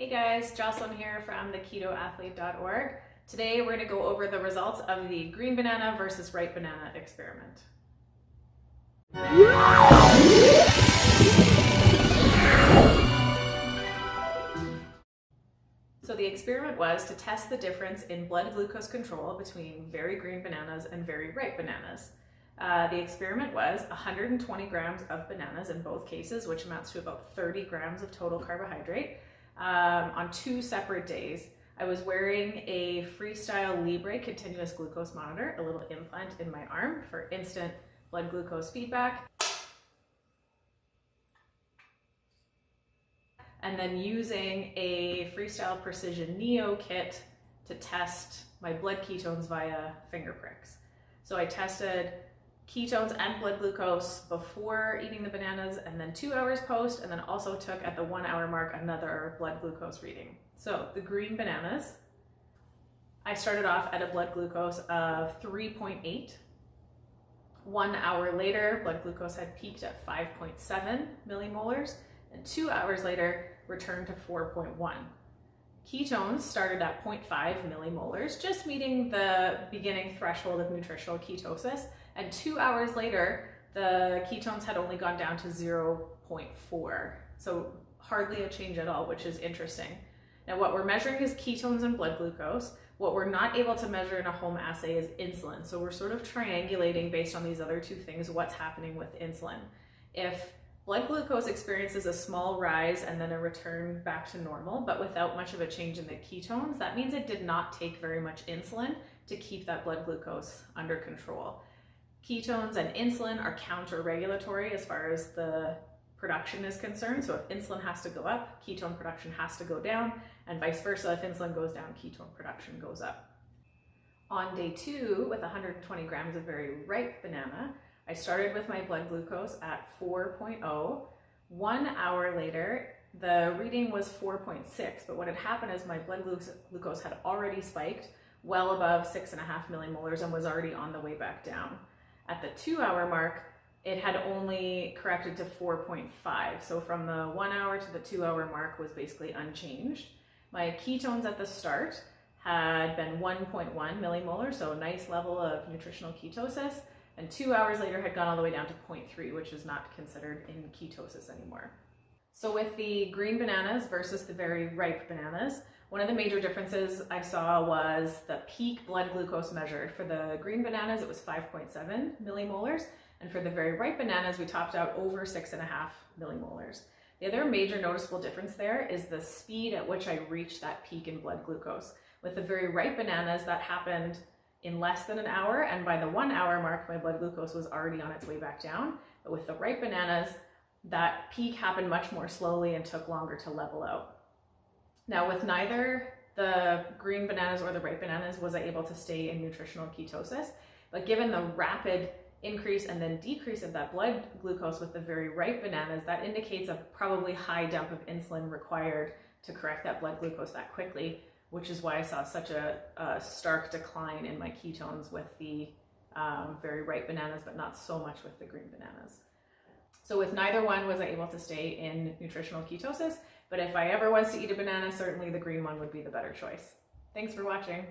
Hey guys, Jocelyn here from theketoathlete.org. Today we're going to go over the results of the green banana versus ripe banana experiment. So the experiment was to test the difference in blood glucose control between very green bananas and very ripe bananas. The experiment was 120 grams of bananas in both cases, which amounts to about 30 grams of total carbohydrate. On 2 separate days. I was wearing a Freestyle Libre continuous glucose monitor, a little implant in my arm for instant blood glucose feedback. And then using a Freestyle Precision Neo kit to test my blood ketones via finger pricks. So I tested ketones and blood glucose before eating the bananas and then 2 hours post, and then also took at the 1 hour mark another blood glucose reading. So the green bananas, I started off at a blood glucose of 3.8. 1 hour later, blood glucose had peaked at 5.7 millimolars, and 2 hours later returned to 4.1. Ketones started at 0.5 millimolars, just meeting the beginning threshold of nutritional ketosis, and 2 hours later, the ketones had only gone down to 0.4. So hardly a change at all, which is interesting. Now what we're measuring is ketones and blood glucose. What we're not able to measure in a home assay is insulin. So we're sort of triangulating based on these other two things, what's happening with insulin. If blood glucose experiences a small rise and then a return back to normal, but without much of a change in the ketones, that means it did not take very much insulin to keep that blood glucose under control. Ketones and insulin are counter-regulatory as far as the production is concerned. So if insulin has to go up, ketone production has to go down, and vice versa. If insulin goes down, ketone production goes up. On day 2, with 120 grams of very ripe banana, I started with my blood glucose at 4.0. 1 hour later, the reading was 4.6, but what had happened is my blood glucose had already spiked well above 6.5 millimolars and was already on the way back down. At the 2 hour mark, it had only corrected to 4.5. So from the 1 hour to the 2 hour mark was basically unchanged. My ketones at the start had been 1.1 millimolar, so a nice level of nutritional ketosis, and 2 hours later had gone all the way down to 0.3, which is not considered in ketosis anymore. So with the green bananas versus the very ripe bananas, one of the major differences I saw was the peak blood glucose measured. For the green bananas, it was 5.7 millimolars, and for the very ripe bananas, we topped out over 6.5 millimolars. The other major noticeable difference there is the speed at which I reached that peak in blood glucose. With the very ripe bananas, that happened in less than an hour, and by the 1 hour mark, my blood glucose was already on its way back down. But with the ripe bananas, that peak happened much more slowly and took longer to level out. Now with neither the green bananas or the ripe bananas was I able to stay in nutritional ketosis, but given the rapid increase and then decrease of that blood glucose with the very ripe bananas, that indicates a probably high dump of insulin required to correct that blood glucose that quickly, which is why I saw such a stark decline in my ketones with the very ripe bananas, but not so much with the green bananas. So with neither one was I able to stay in nutritional ketosis, but if I ever was to eat a banana, certainly the green one would be the better choice. Thanks for watching.